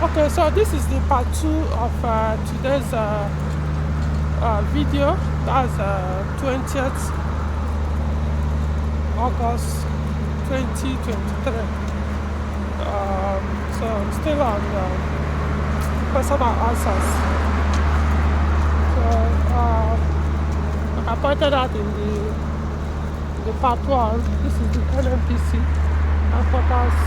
Okay, so this is the part 2 of today's video. That's 20th August 2023. So I'm still on question and answers. So I pointed out in the part 1, this is the NNPC headquarters.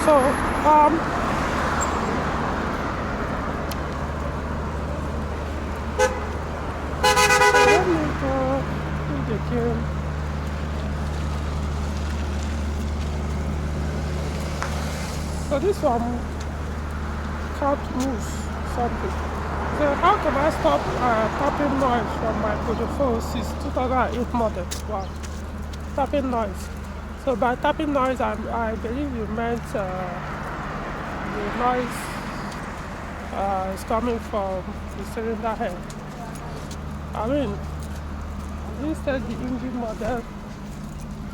So let me go in the game. So this one can't move something. So how can I stop tapping noise from my Peugeot since 2008 model? Wow, tapping noise. So by tapping noise, I believe you meant the noise is coming from the cylinder head. I mean, instead the engine model,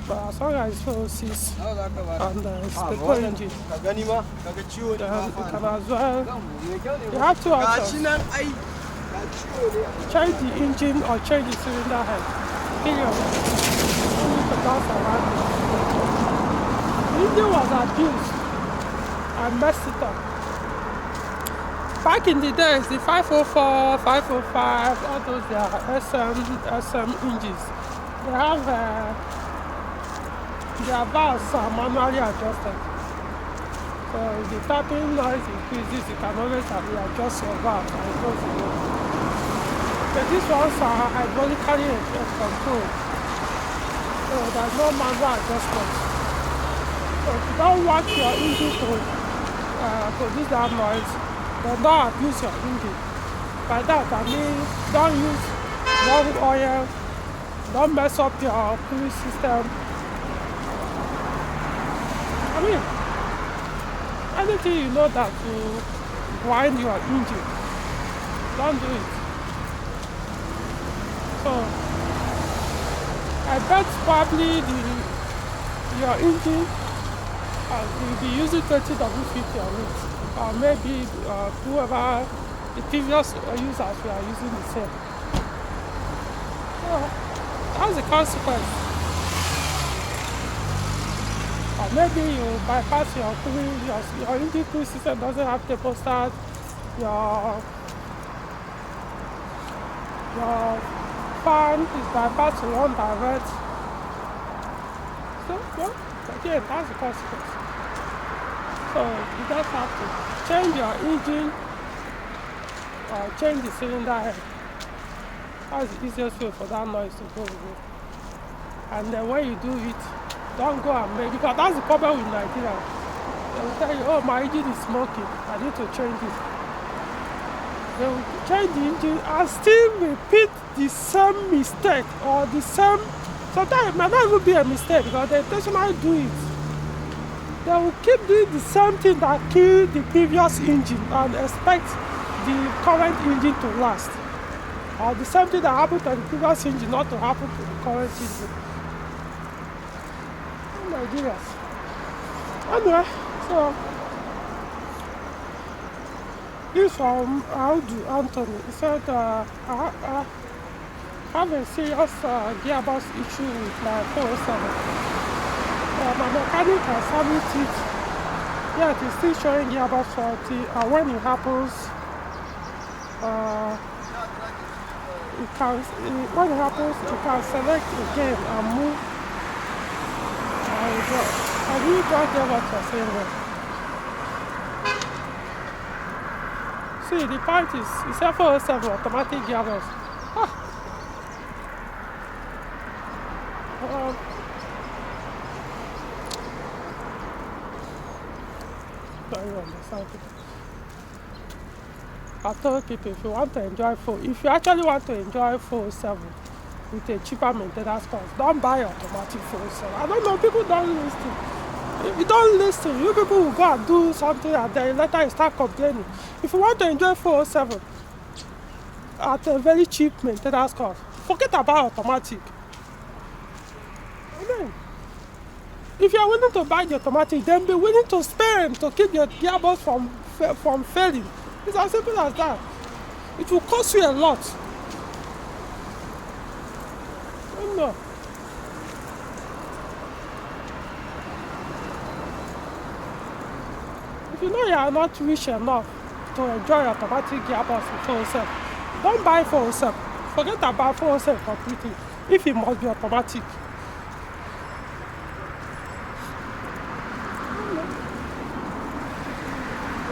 but as long as it's 406 and it's the core engine, then you can as well, you have two options: change the engine or change the cylinder head. Period. The engine was abused and messed it up. Back in the days, the 504, 505, all those they are SM engines. They have their valves are manually adjusted. So if the tapping noise increases, you can always readjust your valve and it goes away. But these ones are hydraulically controlled. So there's no manual adjustment. So if you don't want your engine to produce that noise, then don't abuse your engine. By that I mean, don't use wrong oil, don't mess up your cooling system. I mean, anything you know that will grind your engine, don't do it. So I bet probably your engine will be using 20W50 on it, or maybe whoever the previous users were using the same. So that's the consequence. Or maybe you bypass your cooling, your engine cooling system doesn't have thermostat, your fan is bypassed to run direct. So, well, again, that's the consequence. So, you just have to change your engine or change the cylinder head. That's the easiest way for that noise to go away. And then when you do it, don't go and make, because that's the problem with Nigeria. They will tell you, oh, my engine is smoking, I need to change it. They will change the engine and still repeat the same mistake or the same. Sometimes it might not even be a mistake because they intentionally do it. They will keep doing the same thing that killed the previous engine and expect the current engine to last. Or the same thing that happened to the previous engine not to happen to the current engine. Nigeria. Anyway, so this from Audu Anthony. He said, I have a serious gearbox issue with my 407. My mechanic has serviced it. Yeah, it is still showing gearbox faulty, and when it happens, you can select again and move. I really don't get what you're saying there. See, the part is, it's a 407 automatic gearbox. Don't understand it. I told people if you actually want to enjoy 407 with a cheaper maintenance cost, don't buy automatic 407. I don't know, people don't listen. If you don't listen, you people will go and do something and then later you start complaining. If you want to enjoy 407 at a very cheap maintenance cost, forget about automatic. If you are willing to buy the automatic, then be willing to spend to keep your gearbox from failing. It's as simple as that. It will cost you a lot. No. If you know you are not rich enough to enjoy automatic gearbox for yourself, don't buy for yourself. Forget about for yourself completely. If it must be automatic.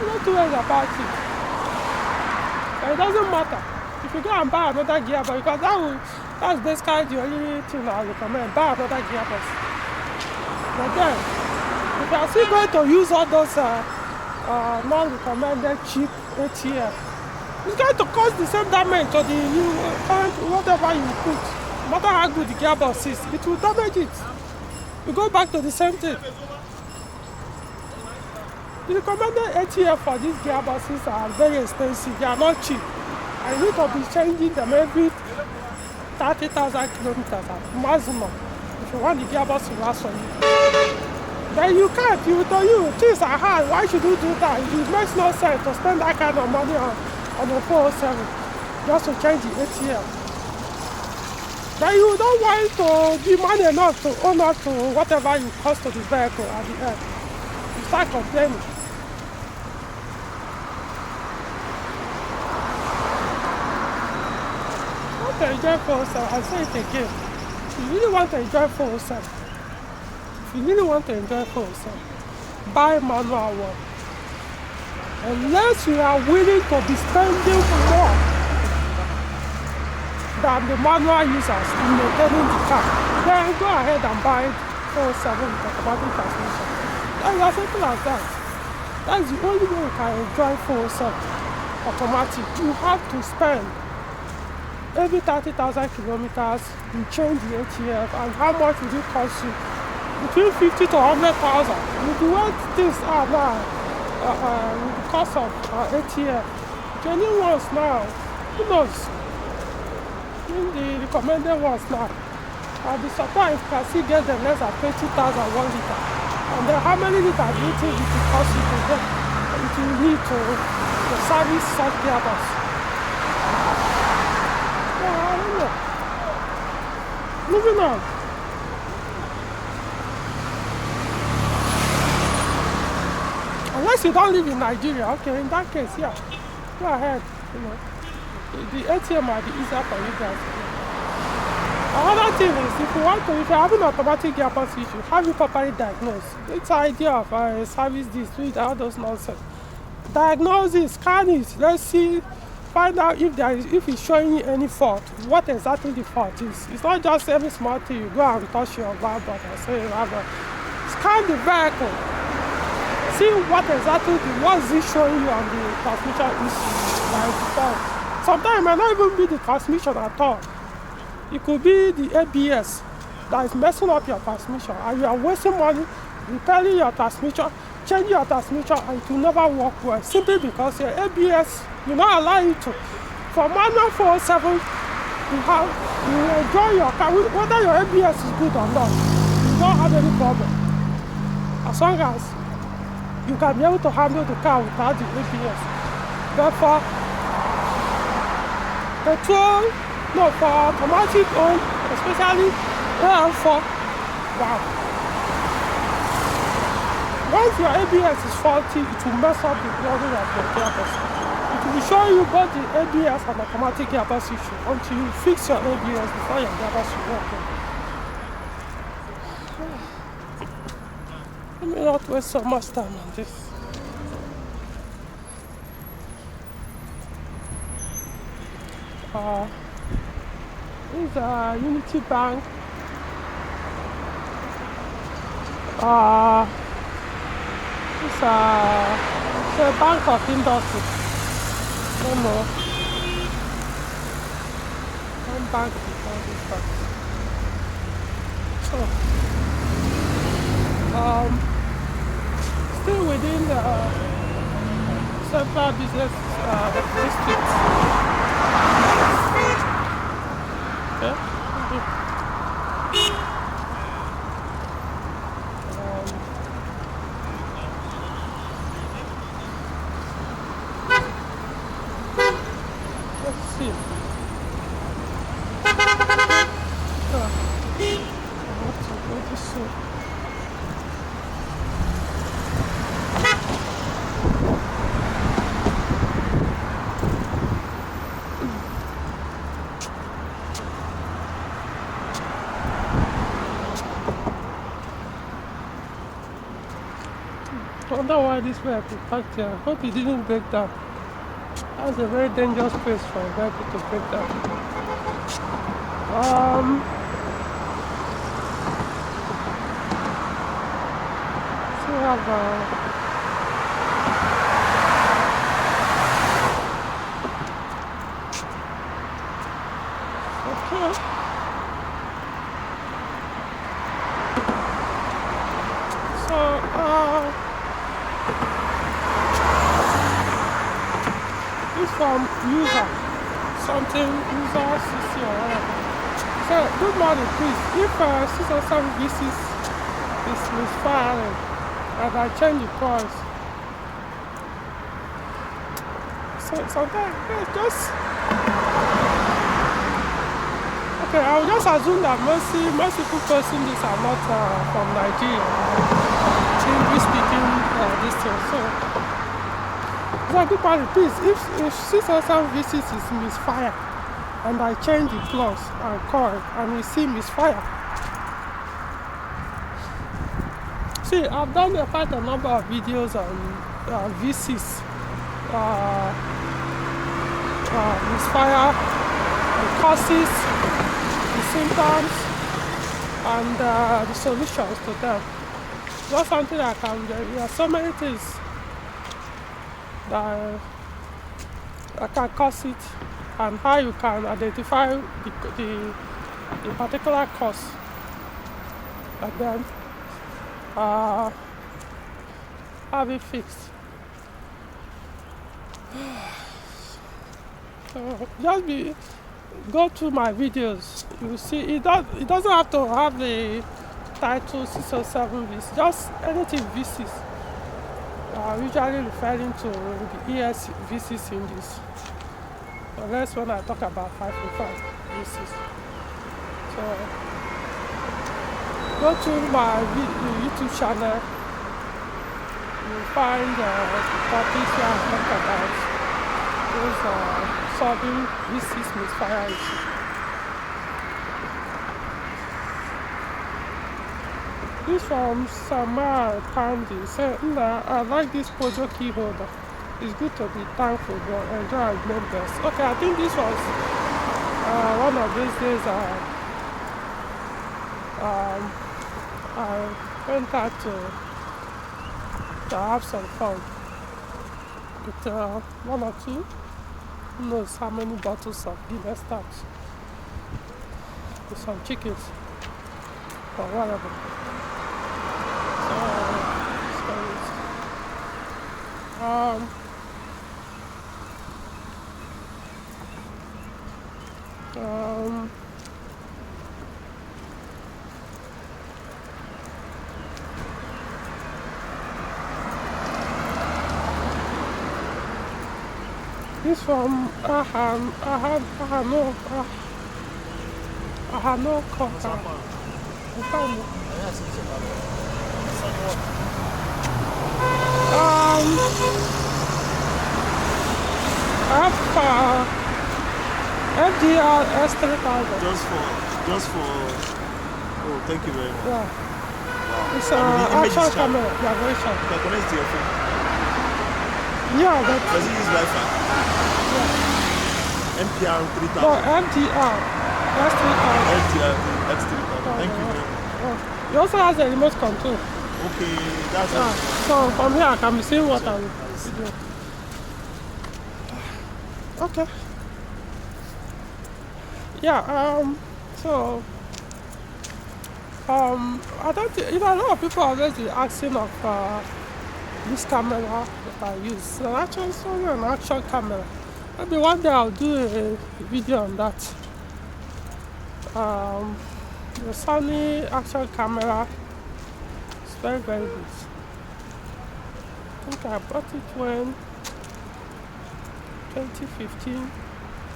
Not too worried about it. But it doesn't matter. If you go and buy another gearbox, because that's basically the only thing I recommend. Buy another gearbox. But then, if you are still going to use all those non-recommended cheap ATM, it's going to cause the same damage to the new whatever you put. No matter how good the gearbox is, it will damage it. You go back to the same thing. The recommended ATM for these gearboxes are very expensive. They are not cheap. And you need to be changing them every 30,000 kilometers at maximum if you want the gearbox to last for you. Then you can't. Things are hard. Why should you do that? It makes no sense to spend that kind of money on a 407 just to change the ATM. Then you don't want to be man enough to own up to whatever you cost to the vehicle at the end. You start complaining. To enjoy 407, I say it again. If you really want to enjoy 407, buy manual one. Unless you are willing to be spending more than the manual users in maintaining the car, then go ahead and buy 407 with automatic transmission. That's as simple as that. That's the only way you can enjoy 407 automatic. You have to spend every 30,000 kilometers, you change the ATF, and how much will it cost you? Between 50 to 100,000. With the way things are now, with the cost of ATF, genuine ones now, who knows? In the recommended ones now, I'll be surprised if I still get them less than 20,000 1 liter. And then how many liters do you think it will cost you to get? It will need to service such gearbox. Moving on. Unless you don't live in Nigeria, okay, in that case, yeah, go ahead. The ATM might be easier for you guys. Another thing is, if you're having automatic gearbox issue, have it properly diagnosed. It's the idea of service this, with all those nonsense. Diagnose it, scan it, let's see. Find out if it's showing you any fault, what exactly the fault is. It's not just every small thing you go and touch your valve and say you have a scan the vehicle, see what's it showing you on the transmission issue. Sometimes it might not even be the transmission at all. It could be the ABS that is messing up your transmission, and you are wasting money repairing your transmission, changing your transmission, and it will never work well simply because your ABS will not allow you to. For manual 407, you enjoy your car, whether your ABS is good or not, you don't have any problem. As long as you can be able to handle the car without the ABS. Therefore, for automatic on, especially AL4, wow. Once your ABS is faulty, it will mess up the plugging of your gearbox. It will be showing you both the ABS and automatic gearbox issue until you fix your ABS before your gearbox will work. Let me not waste so much time on this. This is Unity Bank. It's a bank of industry. No more. One bank before this bank. So, still within the central business district. Okay. see. I wonder why this vehicle parked here. I hope it didn't break down. That's a very dangerous place for a vehicle to break down. So we have okay. So this from user something user CC or whatever. So good morning, please. If 607 VCs is misfiring and I change the price, so sometimes just okay. I'll just assume that most people posting this are not from Nigeria, English speaking this thing. So good morning, please. If 607 VCs is misfire and I change the plus and call and we see misfire. See, I've done quite a number of videos on VCs, misfire, the causes, the symptoms, and the solutions to them. Not something I can get. There are so many things that can cause it, and how you can identify the particular cause, and then have it fixed. So just go through my videos. You will see it doesn't have to have the title 607 VC, just anything VCs. Usually referring to the ES VCs in this, unless when I talk about 505 VCs. So go to my YouTube channel, you'll find topics where I talk about those solving VCs misfire issues. This from Samar Pandy said, I like this Peugeot key holder. It's good to be thankful but enjoy members. Okay, I think this was one of these days I went out to have some fun with one or two, who knows how many bottles of Guinness Stout with some chickens or whatever. This from no coca. I have FDR S3000. Just for. Oh, thank you very much. Yeah. Wow. It's action camera. Yeah, very sharp. You can connect to your phone. Yeah, but. Does it use Wi-Fi? Yeah. MPR 3000. No, MDR S3000. MPR X3000. Thank you very much. Oh. It also has a remote control. Okay, that's So from here I can be seeing what I'm doing. Okay. Yeah, so I don't think, a lot of people are already asking of this camera that I use. So actually it's only an action camera. Maybe one day I'll do a video on that. The Sony action camera is very, very good. I think I bought it when 2015,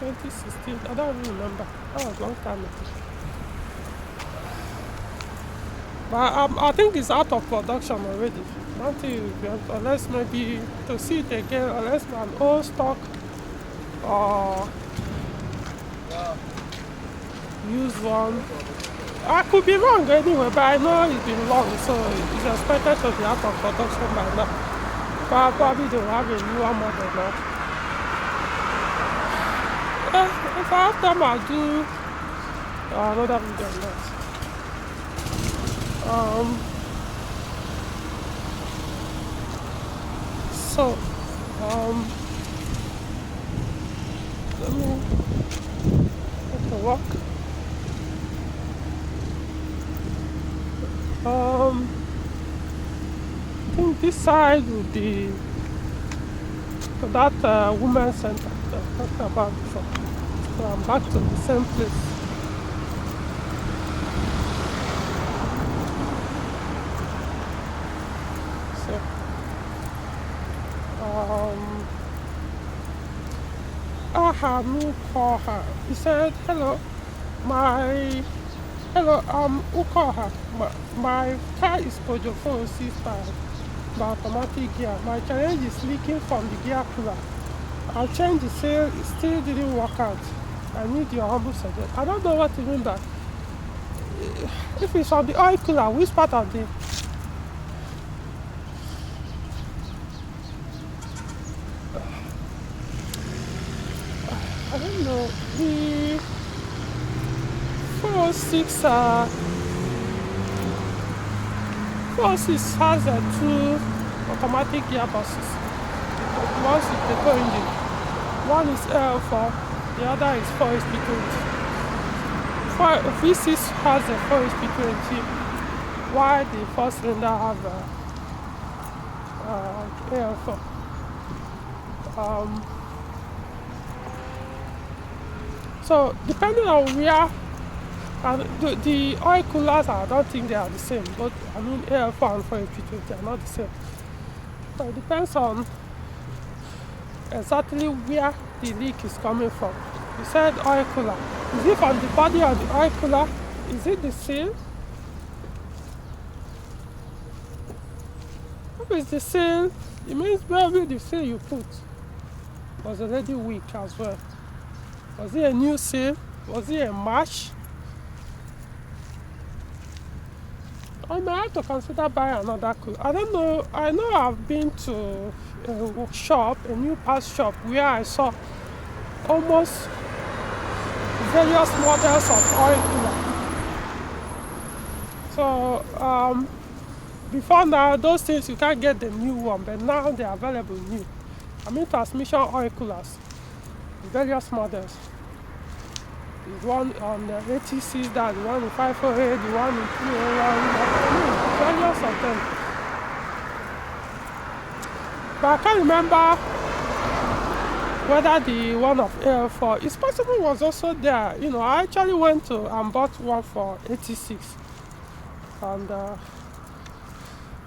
2016, I don't even remember. That was a long time ago. But I think it's out of production already. Until unless maybe to see it again, unless an old stock or used one. I could be wrong anyway, but I know it's been long, so it's expected to be out of production by now. But probably they'll have a newer model now. If I have time, I'll do another video on that. Let me get to work. I think this side will be to that women's center that I talked about before. So I'm back to the same place. So, I had me call her. He said, hello, who call her? My car is Peugeot 465 by automatic gear. My challenge is leaking from the gear cooler. I changed the seal, it still didn't work out. I need your humble suggestion. I don't know what you mean by if it's from the oil cooler, which part of the I don't know. The 406 has two automatic gearboxes. One is the Peugeot engine. One is L4, the other is 4SP20. V6 has a 4SP20, while the 4-cylinder have L4. So depending on where, the oil coolers, I don't think they are the same. But I mean, L4 and 4SP20 are not the same. So it depends on exactly where the leak is coming from. You said oil cooler. Is it from the body of the oil cooler? Is it the seal? If it's the seal, it means maybe the seal you put was already weak as well. Was it a new seal? Was it a match? I may have to consider buying another cooler. I don't know. I know I've been to a shop, a new parts shop, where I saw almost various models of oil cooler. So before now, those things you can't get the new one, but now they are available new. I mean transmission oil coolers, various models. The one on the 86, that the one in 508, the one in 301, various of them. But I can't remember whether the one of L4, it's possible, was also there. You know, I actually went to and bought one for 86. And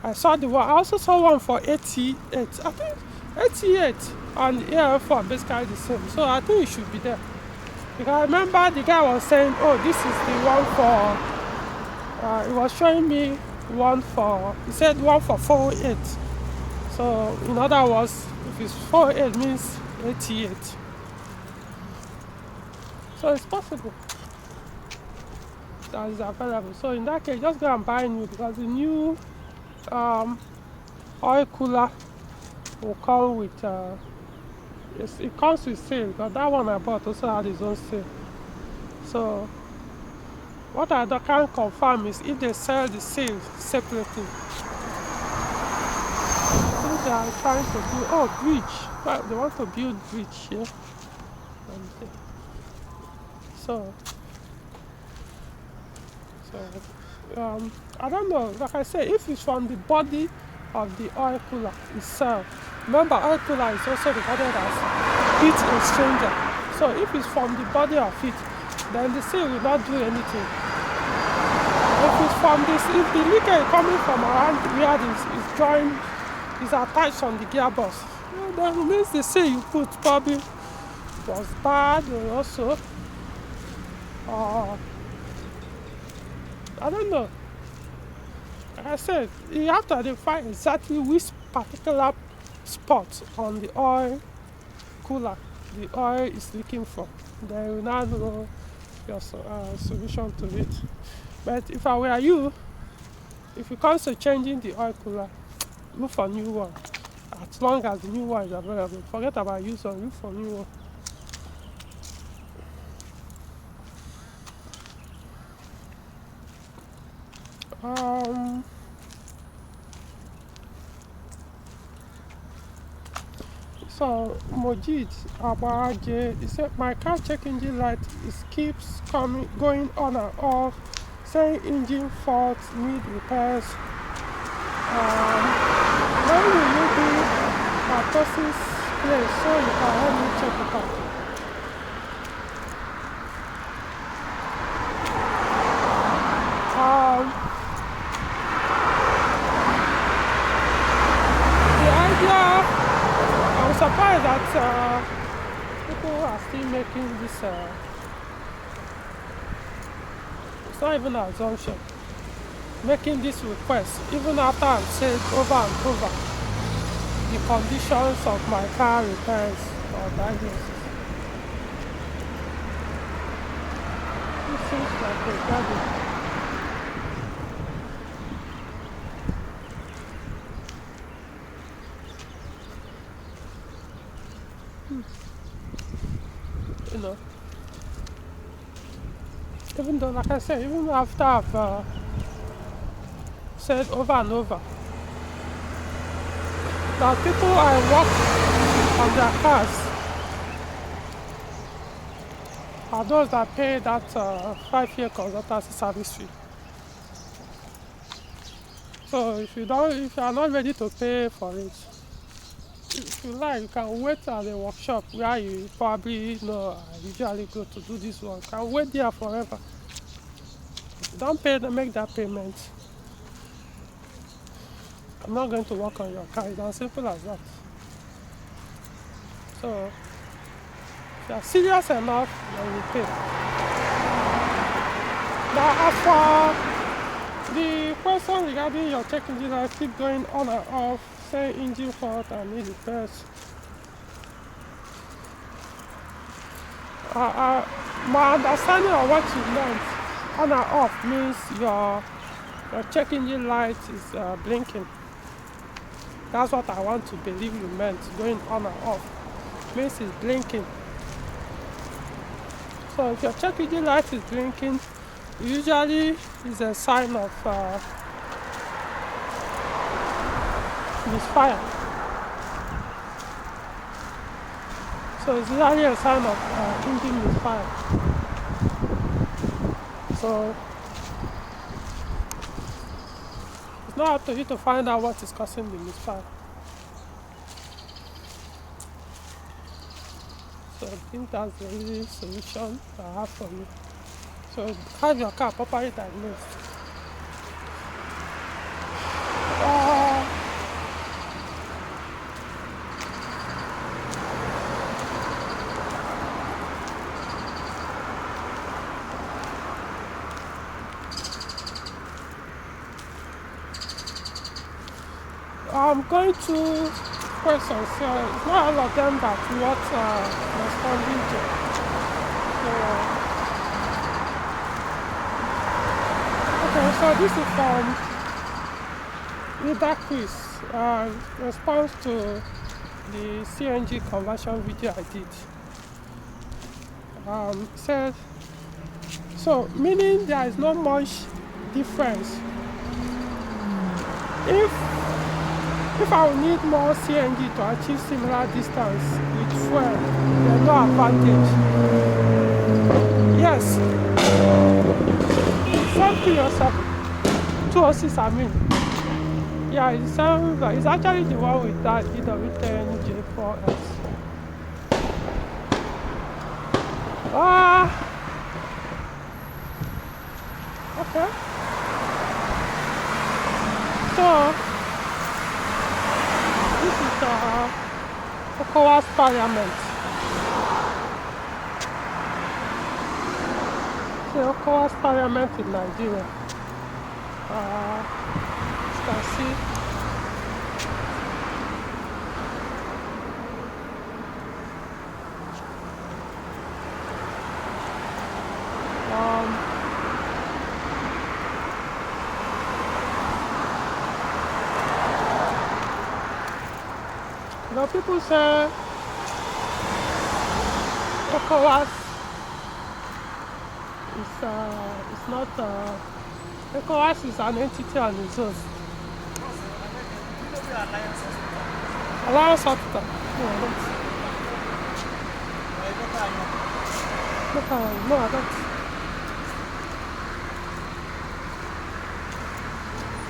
I saw the one, I also saw one for 88. I think 88 and L4 basically the same. So I think it should be there. Because I remember the guy was saying, oh, this is the one for, he was showing me one for, he said one for 408. So in other words, if it's 408 means 88. So it's possible that is available. So in that case, just go and buy new, because the new oil cooler will come with it comes with seal, because that one I bought also had its own seal. So what I can't confirm is if they sell the seal separately. I think they are trying to do bridge. Well, they want to build bridge here. So I don't know. Like I say, if it's from the body of the oil cooler itself. Remember, oil cooler is also regarded as heat exchanger. So if it's from the body of it, then the seal will not do anything. If it's from this, if the leakage coming from around where is joined, is attached on the gearbox, then it means the seal you put probably was bad, or also, I don't know. I said you have to identify exactly which particular spot on the oil cooler the oil is leaking from. Then you now know your solution to it. But if I were you, if it comes to changing the oil cooler, look for new one. As long as the new one is available, forget about used one, look for new one. So Mojid Abaje, he said my car check engine light keeps going on and off, saying engine fault, need repairs. When will you be at person's place so you can help me check it out? The idea, I'm surprised that people are still making this, it's not even an assumption, making this request, even after I've said over and over the conditions of my car repairs or diagnosis. It seems like a garbage. You know, even though, like I said, even after I've said over and over that people I work on their cars are those that pay that 5-year consultancy service fee. So if you are not ready to pay for it, if you like, you can wait at the workshop where you probably know I usually go to do this one. You can wait there forever. If you don't pay, then make that payment. I'm not going to work on your car. It's as simple as that. So if you are serious enough, then you pay. Now as for the question regarding your check engine light keep going on and off, say engine fault and need repairs. My understanding of what you meant on and off means your check engine light is blinking. That's what I want to believe you meant, going on and off. Means it's blinking. So if your check engine light is blinking, usually is a sign of misfire. So it's usually a sign of engine misfire. So it's not up to you to find out what is causing the misfire. So I think that's the only solution I have for you. So have your car properly diagnosed. I'm going to questions. It's not all of them that what responding to. So, okay, so this is from Ida Chris, response to the CNG conversion video I did. Said, so meaning there is not much difference. If I will need more CNG to achieve similar distance with fuel, there's no advantage. Yes. Same to yourself. 206 I mean. Yeah, it's actually the one with that EW10 J4S. Okay. So this is ECOWAS Parliament. The ECOWAS Parliament in Nigeria. you can see. You know, people say ECOWAS is not ECOWAS is an entity on its own. Alliance Hospital. No, I don't.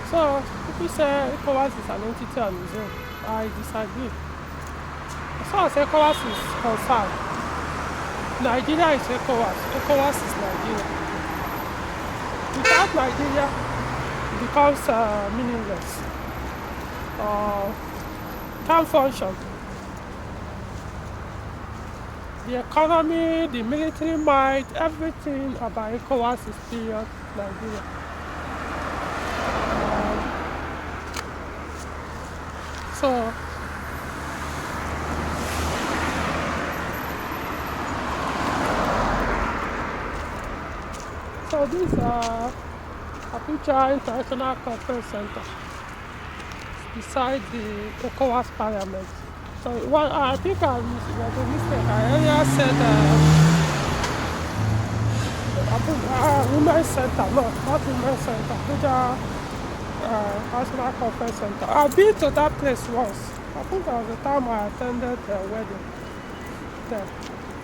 So people say ECOWAS is an entity on its own. I disagree. As far as ECOWAS is concerned, Nigeria is ECOWAS. ECOWAS is Nigeria. Without Nigeria, it becomes meaningless. Can't function. The economy, the military might, everything about ECOWAS is period Nigeria. So this Peugeot International Conference Center beside the ECOWAS Parliament. So I think I was a mistake. I earlier said Women's Center. No, not Women's Center. Peugeot National Conference Center. I've been to that place once. I think that was the time I attended a wedding there.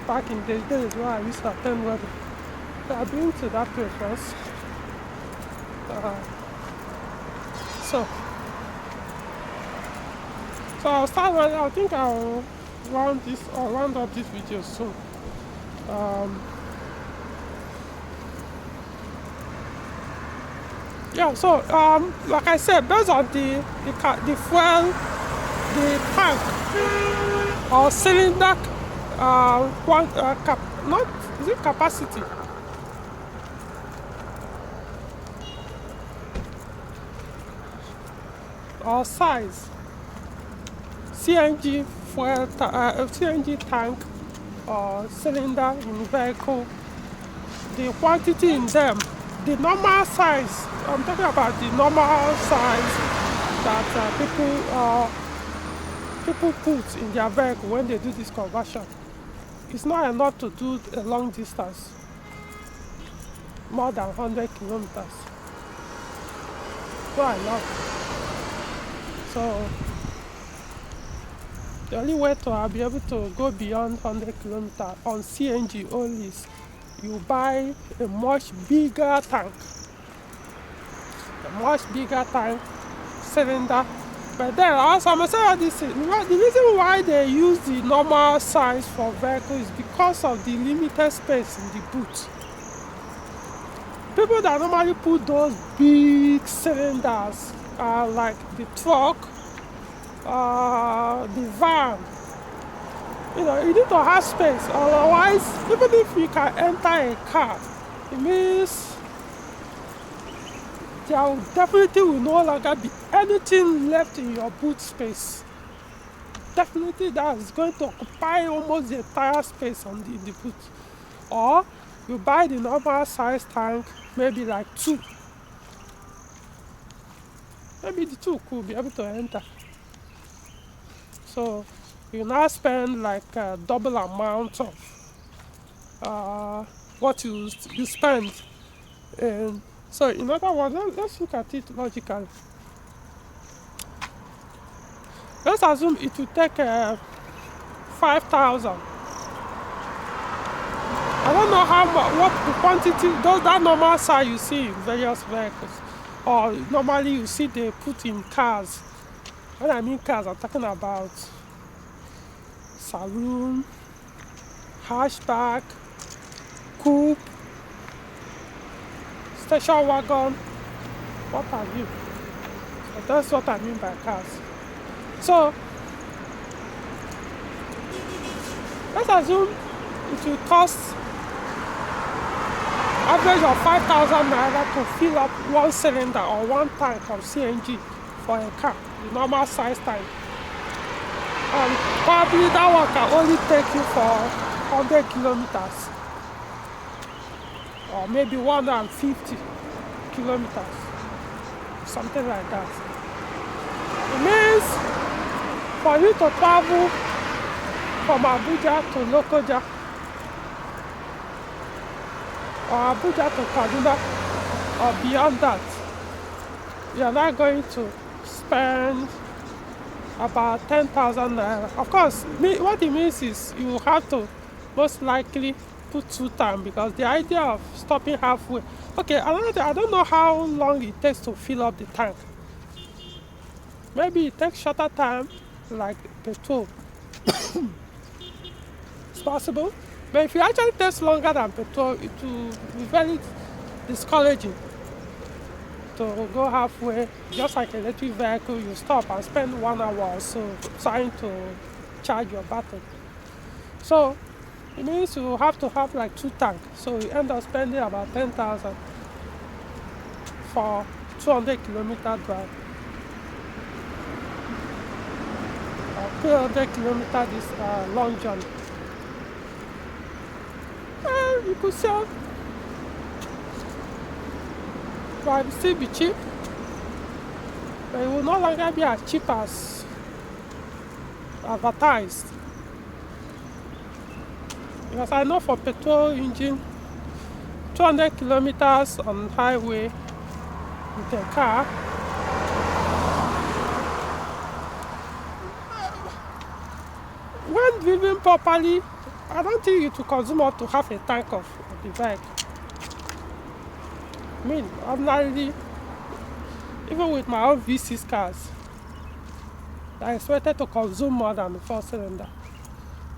Back in the days when I used to attend weddings. So I've been to that place once. So I'll start. I think I'll round up this video soon. Yeah. So like I said, based on the fuel, the tank or cylinder, is it capacity? Or size, CNG fuel, CNG tank or cylinder in vehicle, the quantity in them, the normal size. I'm talking about the normal size that people put in their vehicle when they do this conversion. It's not enough to do a long distance, more than 100 kilometers. So I love. So the only way to be able to go beyond 100 kilometers on CNG only is you buy a much bigger tank, cylinder. But then also I must say this: the reason why they use the normal size for vehicles is because of the limited space in the boot. People that normally put those big cylinders like the truck, the van, you need to have space. Otherwise, even if you can enter a car, it means there definitely will no longer be anything left in your boot space. Definitely that is going to occupy almost the entire space in the boot. Or you buy the normal size tank, maybe like 2. Maybe the 2 could be able to enter. So you now spend like a double amount of what you spend. And so in other words, let's look at it logically. Let's assume it will take 5,000. I don't know what the quantity, that normal size you see in various vehicles, or normally you see they put in cars. When I mean cars, I'm talking about saloon, hatchback, coupe, station wagon, what have you. So that's what I mean by cars. So let's assume it will cost average of 5,000 naira to fill up one cylinder or one tank of CNG for a car, the normal size tank. And probably that one can only take you for 100 kilometers or maybe 150 kilometers, something like that. It means for you to travel from Abuja to Lokoja or Abuja to Kaduna or beyond that, you're not going to spend about 10,000 naira. Of course, what it means is you have to most likely put 2 times, because the idea of stopping halfway. Okay, I don't know how long it takes to fill up the tank. Maybe it takes shorter time, like petrol. It's possible. But if it actually takes longer than petrol, it will be very discouraging to go halfway. Just like an electric vehicle, you stop and spend 1 hour or so trying to charge your battery. So it means you have to have like 2 tanks. So you end up spending about 10,000 for 200 kilometer drive. Or 300 kilometer this long journey. You could say will still be cheap, but it will no longer be as cheap as advertised. Because I know for petrol engine, 200 kilometers on highway with a car, when driven properly, I don't think it will consume up to half a tank of the bike. I mean, ordinarily, even with my own V6 cars, I expected to consume more than the 4-cylinder.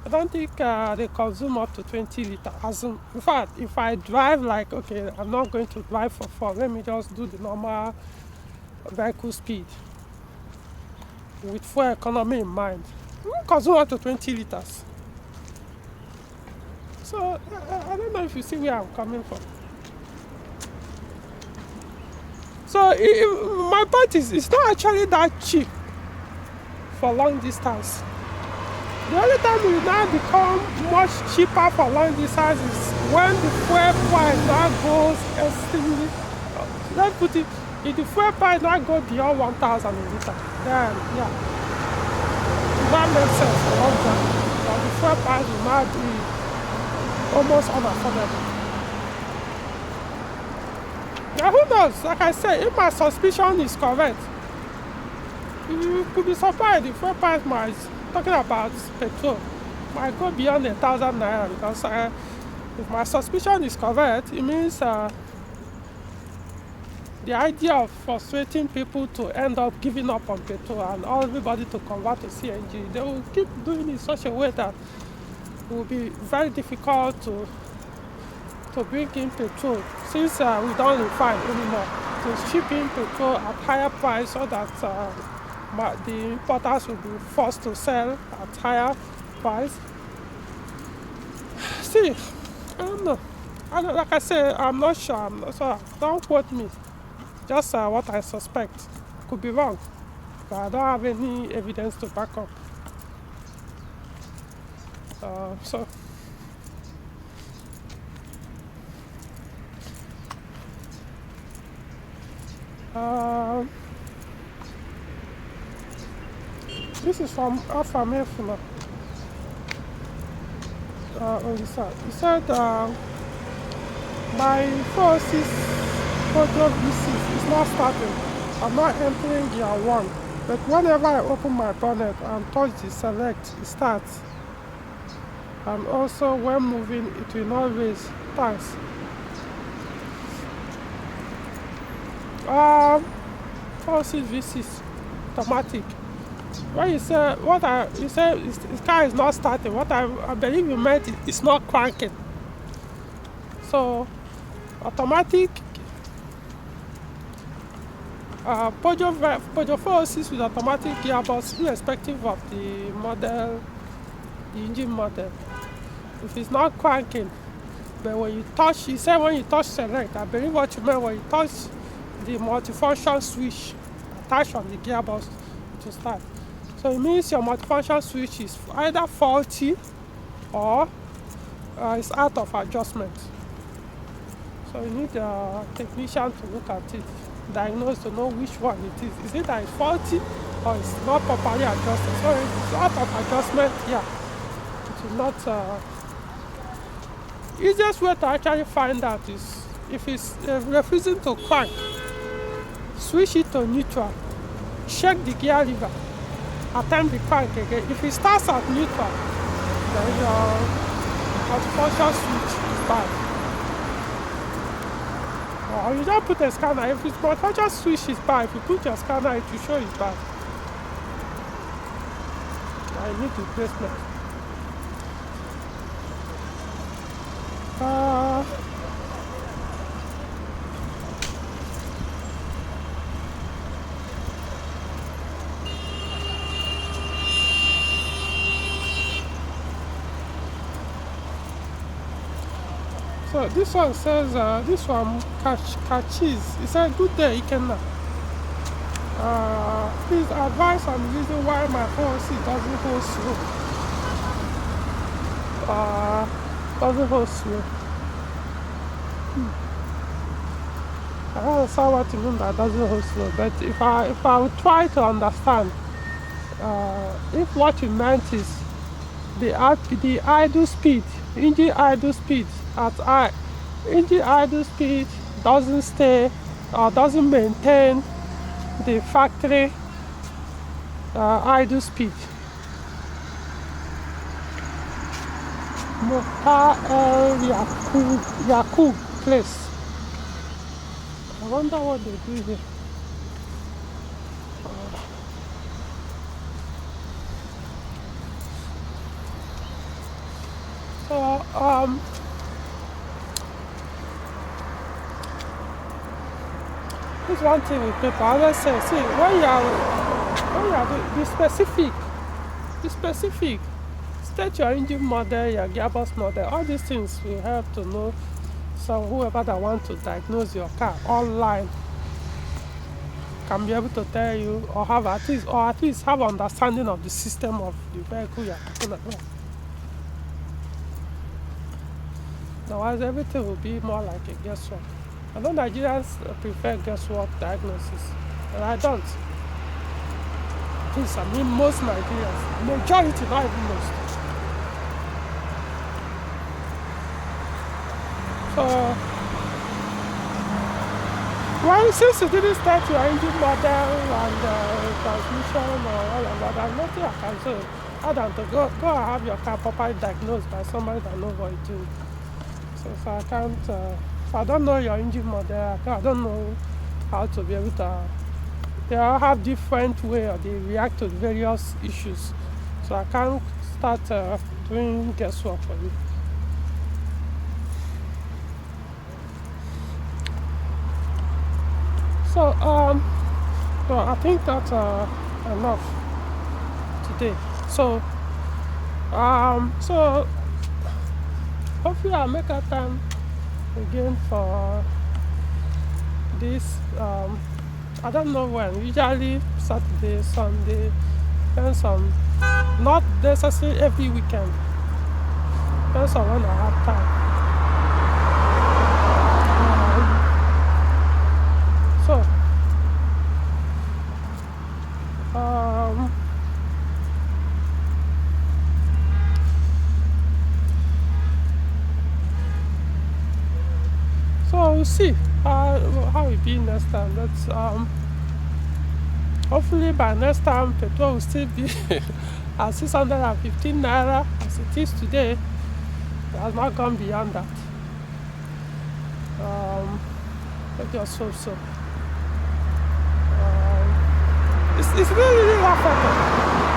I don't think they consume up to 20 liters. In fact, if I drive like, okay, I'm not going to drive for fun, let me just do the normal vehicle speed with fuel economy in mind, it will consume up to 20 liters. So, I don't know if you see where I'm coming from. So, my point is, it's not actually that cheap for long distance. The only time it will now become much cheaper for long distance is when the fuel price now goes extremely, let's put it, if the fuel price now goes beyond 1,000 a liter, then yeah, that makes sense for long term. But the fuel price will now be almost unaffordable. Now who knows, like I said, if my suspicion is correct, you could be surprised the fuel price might, talking about petrol, might go beyond 1,000 naira, because if my suspicion is correct, it means the idea of frustrating people to end up giving up on petrol and everybody to convert to CNG, they will keep doing it in such a way that it will be very difficult to bring in petrol, since we don't refine anymore, to ship in petrol at higher price, so that the importers will be forced to sell at higher price. See, I don't know. Like I said, I'm not sure. I'm not sure. Don't quote me. Just what I suspect. Could be wrong, but I don't have any evidence to back up. So this is from Alpha Mefuna. Olisa. He said, my 406 Peugeot V6 is not starting. I'm not entering gear 1, but whenever I open my bonnet and touch the select, it starts. And also when moving, it will not raise. Thanks. 406 V6 automatic. When you say you say his car is not starting, what I believe you meant it's not cranking. So automatic Peugeot 406 with automatic gearbox, irrespective of the model, the engine model. If it's not cranking, but when you touch, you said when you touch select, I believe what you meant when you touch the multifunction switch attached on the gearbox to start. So it means your multifunction switch is either faulty or it's out of adjustment. So you need a technician to look at it, diagnose to know which one it is. Is it that it's faulty or it's not properly adjusted? So if it's out of adjustment, yeah, it will not. Easiest way to actually find out is if it's refusing to crank, switch it to neutral, check the gear lever, attempt the crank again. If it starts at neutral, then your multifunction switch is bad. Or you just put a scanner. If it's multifunction switch is bad, if you put your scanner, it will show it's bad. I need replacement. So this one says, this one catches. It says, good day, Ikenna. Please advise on the reason why my policy doesn't hold slow. Doesn't hold slow. I don't understand what you mean by doesn't hold slow, but if I would try to understand, if what you meant is the idle speed, engine idle speed engine idle speed doesn't stay or doesn't maintain the factory idle speed. Mokhtar Yakub place. I wonder what they do here. So this one thing with people, I always say, see, when you are be specific, state your engine model, your gearbox model, all these things will help to know. So whoever that want to diagnose your car online can be able to tell you, or at least have understanding of the system of the vehicle you are talking about. Otherwise, everything will be more like a guesswork. I know Nigerians prefer guesswork diagnosis, but I don't. Please, I mean most Nigerians, majority, not even most. So, well, since you didn't start your engine model and transmission or all of that, there's nothing I can do other than to go and have your car properly diagnosed by somebody that knows what it's doing. So if I can't, if I don't know your engine model, I don't know how to be able to. They all have different way they react to various issues. So I can't start doing guesswork for you. So I think that's enough today. So so hopefully I'll make a time again for this. I don't know when. Usually Saturday, Sunday, depends on. Not necessarily every weekend. Depends on when I have time. So we'll see how it be next time. That's hopefully by next time petrol will still be at 615 naira as it is today. It has not gone beyond that. Let us hope so. It's really laughable.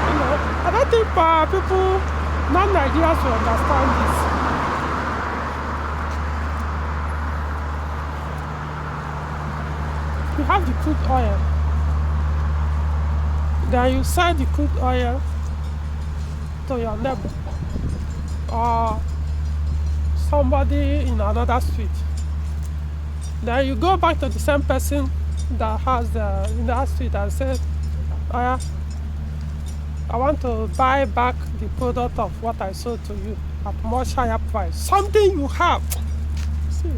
You know, I don't think people, non-Nigerians will understand this. You have the crude oil. Then you sell the crude oil to your neighbor or somebody in another street. Then you go back to the same person that has the in that street and said, "Oh yeah, I want to buy back the product of what I sold to you at much higher price. Something you have." See,